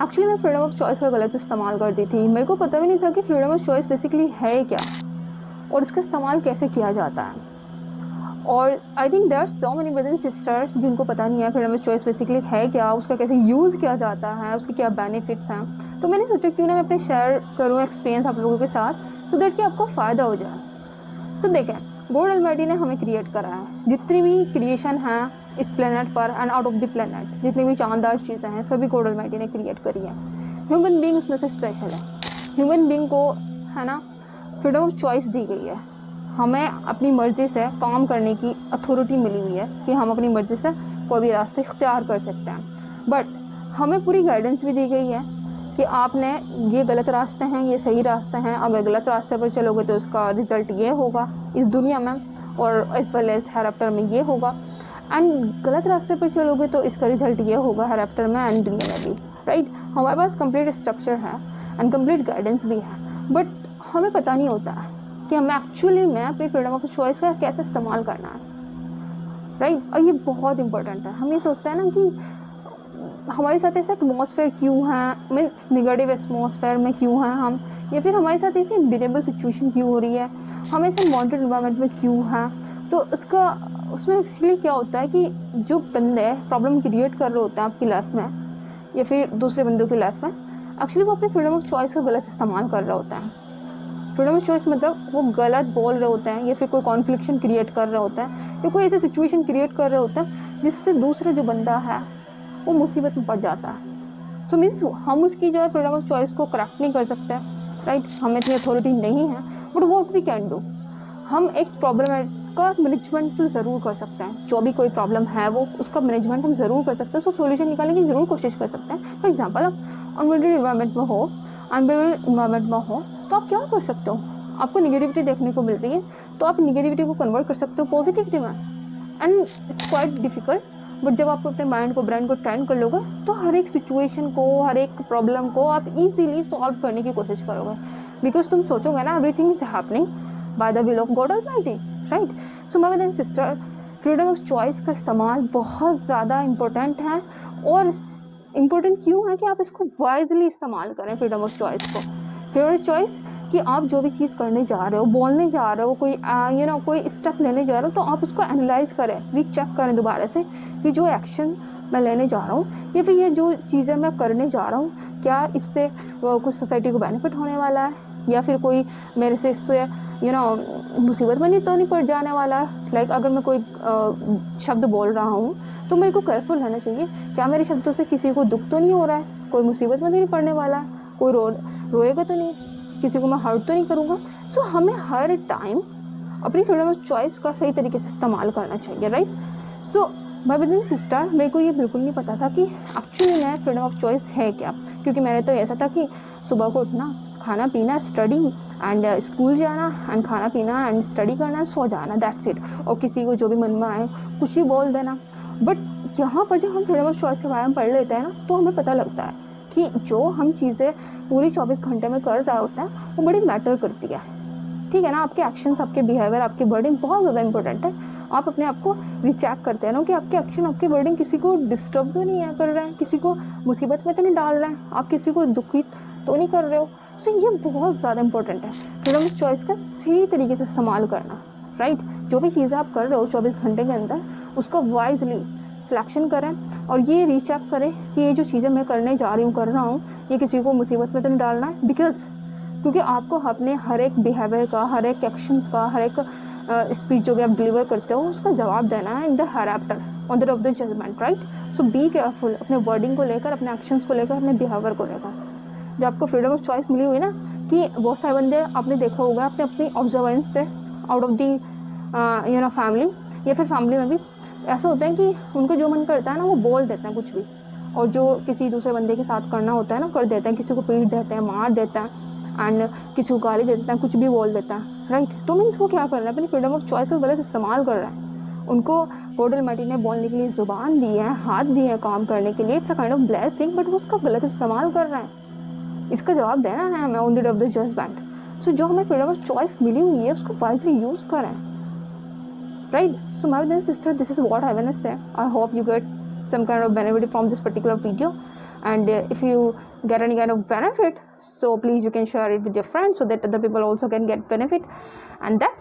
Actually मैं freedom of choice का गलत इस्तेमाल करती थी। मेरे को पता भी नहीं था कि फ्रीडम ऑफ चॉइस बेसिकली है क्या और इसका इस्तेमाल कैसे किया जाता है। और I think there are so many brother and sister जिनको पता नहीं है फ्रीडम ऑफ चॉइस बेसिकली है क्या, उसका कैसे यूज़ किया जाता है, उसके क्या बेनिफिट्स हैं। तो मैंने सोचा क्यों ना मैं अपने शेयर करूँ एक्सपीरियंस आप लोगों के साथ, सो दैट कि आपको फ़ायदा हो जाए। सो देखें, गॉड ऑलमाइटी ने हमें क्रिएट करा है। जितनी भी क्रिएशन है इस प्लेनेट पर and out of the planet, जितनी भी शानदार चीज़ें हैं सभी गॉड ऑलमाइटी ने क्रिएट करी है। ह्यूमन बींग उसमें से स्पेशल है। ह्यूमन बींग को है ना फ्रीडम ऑफ चॉइस दी गई है। हमें अपनी मर्ज़ी से काम करने की अथॉरिटी मिली हुई है कि हम अपनी मर्ज़ी से कोई भी रास्ते इख्तियार कर सकते हैं। बट हमें पूरी गाइडेंस भी दी गई है कि आपने ये गलत रास्ते हैं, ये सही रास्ते हैं। अगर गलत रास्ते पर चलोगे तो उसका रिज़ल्ट ये होगा इस दुनिया में, और इस वेल एज हेयर आफ्टर में ये होगा। एंड गलत रास्ते पर चलोगे तो इसका रिजल्ट ये होगा हेयर आफ्टर में एंड दुनिया में भी, राइट। हमारे पास कंप्लीट स्ट्रक्चर है एंड कंप्लीट गाइडेंस भी है, बट हमें पता नहीं होता है कि हमें एक्चुअली में अपनी फ्रीडम ऑफ चॉइस का कैसे इस्तेमाल करना है, राइट। और ये बहुत इंपॉर्टेंट है। हम ये सोचते हैं ना कि हमारे साथ ऐसा एटमॉस्फेयर क्यों है, मीन्स निगेटिव एटमॉस्फेयर में क्यों हैं हम, या फिर हमारे साथ ऐसी इनविजिबल सिचुएशन क्यों हो रही है, हम ऐसे वांटेड इन्वायरमेंट में क्यों हैं। तो उसका उसमें एक्चुअली क्या होता है कि जो बंदे प्रॉब्लम क्रिएट कर रहे होते हैं आपकी लाइफ में या फिर दूसरे बंदों की लाइफ में, एक्चुअली वो अपनी फ्रीडम ऑफ चॉइस का गलत इस्तेमाल कर रहे होते हैं। फ्रीडम ऑफ चॉइस मतलब वो गलत बोल रहे होते हैं या फिर कोई कॉन्फ्लिक्शन क्रिएट कर रहे होते हैं या कोई ऐसी सिचुएशन क्रिएट कर रहे होते हैं जिससे दूसरा जो बंदा है वो मुसीबत में पड़ जाता है। सो मीन्स हम उसकी जो है फ्रीडम ऑफ चॉइस को करेक्ट नहीं कर सकते, राइट। हमें इतनी अथॉरिटी नहीं है, but what we can do, हम एक प्रॉब्लम का मैनेजमेंट तो ज़रूर कर सकते हैं। जो भी कोई प्रॉब्लम है वो उसका मैनेजमेंट हम ज़रूर कर सकते हैं, उसको सोल्यूशन निकालने की ज़रूर कोशिश कर सकते हैं। फॉर एग्जाम्पल आप अनवांटेड इन्वायरमेंट में हो, अनवेलेबल इन्वायरमेंट में हो, तो आप क्या कर सकते हो। आपको निगेटिविटी देखने को मिल रही है तो आप निगेटिविटी को कन्वर्ट कर सकते हो पॉजिटिविटी में, and it's quite difficult. But जब आप अपने माइंड को, ब्रेन को ट्रेन कर लोगे तो हर एक सिचुएशन को, हर एक प्रॉब्लम को आप इजीली सॉल्व करने की कोशिश करोगे, बिकॉज तुम सोचोगे ना everything is happening by the will of God almighty, right. So my brother and sister, freedom of choice का इस्तेमाल बहुत ज़्यादा इम्पोर्टेंट है। और इम्पोर्टेंट क्यों है कि आप इसको वाइजली इस्तेमाल करें फ्रीडम ऑफ चॉइस को। फ्रीडम ऑफ चॉइस कि आप जो भी चीज़ करने जा रहे हो, बोलने जा रहे हो, कोई कोई स्टेप लेने जा रहे हो, तो आप उसको एनालाइज करें, रीचेक करें दोबारा से कि जो एक्शन मैं लेने जा रहा हूँ या फिर ये जो चीज़ें मैं करने जा रहा हूँ क्या इससे कुछ सोसाइटी को बेनिफिट होने वाला है या फिर कोई मेरे से इससे मुसीबत में तो नहीं पड़ जाने वाला है। लाइक अगर मैं कोई शब्द बोल रहा हूँ तो मेरे को केयरफुल रहना चाहिए, क्या मेरे शब्दों से किसी को दुख तो नहीं हो रहा है, कोई मुसीबत में तो नहीं पड़ने वाला, कोई रोएगा तो नहीं, किसी को मैं हर्ट तो नहीं करूँगा। सो हमें हर टाइम अपनी फ्रीडम ऑफ चॉइस का सही तरीके से इस्तेमाल करना चाहिए, right. So my brother sister, मेरे को ये बिल्कुल नहीं पता था कि एक्चुअली में फ्रीडम ऑफ चॉइस है क्या, क्योंकि मैंने तो ऐसा था कि सुबह को उठना, खाना पीना, स्टडी एंड स्कूल जाना एंड खाना पीना एंड स्टडी करना, सो जाना, दैट्स इट। और किसी को जो भी मन में आए कुछ ही बोल देना। बट यहाँ पर जब हम फ्रीडम ऑफ चॉइस के बारे में पढ़ लेते हैं ना तो हमें पता लगता है कि जो हम चीज़ें पूरी 24 घंटे में कर रहा होता है वो बड़ी मैटर करती है, ठीक है ना। आपके एक्शंस, आपके बिहेवियर, आपकी वर्डिंग बहुत ज़्यादा इंपॉर्टेंट है। आप अपने आप को रिचेक करते हैं ना कि आपके एक्शन, आपकी वर्डिंग किसी को डिस्टर्ब तो नहीं कर रहे हैं, किसी को मुसीबत में तो नहीं डाल रहे हैं, आप किसी को दुखित तो नहीं कर रहे हो। सो ये बहुत ज़्यादा इंपॉर्टेंट है, फ्रीडम ऑफ चॉइस का सही तरीके से इस्तेमाल करना, राइट। जो भी चीज़ें आप कर रहे हो 24 घंटे के अंदर उसको वाइजली सिलेक्शन करें और ये रीचेक करें कि ये जो चीज़ें मैं करने जा रही हूँ, कर रहा हूँ, ये किसी को मुसीबत में तो नहीं डालना है। क्योंकि आपको अपने हर एक बिहेवियर का, हर एक एक्शंस का, हर एक स्पीच जो भी आप डिलीवर करते हो उसका जवाब देना है in the hereafter on the day of the judgement, right. So be careful अपने वर्डिंग को लेकर, अपने एक्शंस को लेकर, अपने बिहेवियर को लेकर। जब आपको फ्रीडम ऑफ चॉइस मिली हुई ना, कि बहुत सारे बंदे आपने देखा होगा अपनी ऑब्जर्वेंस से आउट ऑफ दी फैमिली या फिर फैमिली में भी ऐसा होता है कि उनको जो मन करता है ना वो बोल देते हैं कुछ भी, और जो किसी दूसरे बंदे के साथ करना होता है ना कर देते हैं, किसी को पीट देते हैं, मार देते हैं एंड किसी को गाली दे देता है, कुछ भी बोल देता है, राइट। तो मीन्स वो क्या कर रहा है, अपनी फ्रीडम ऑफ चॉइस का गलत इस्तेमाल कर रहा है। उनको गॉड ऑलमाइटी ने बोलने के लिए ज़ुबान दी है, हाथ दिए हैं काम करने के लिए, it's a kind of blessing, but वो उसका गलत इस्तेमाल कर रहा है। इसका जवाब देना है हमें on the day of the judgment. So जो हमें फ्रीडम ऑफ चॉइस मिली हुई है उसको वाइजली यूज़ करें, right? So my brother and sister, this is what I want to say. I hope you get some kind of benefit from this particular video. and if you get any kind of benefit, so please you can share it with your friends so that other people also can get benefit. And that's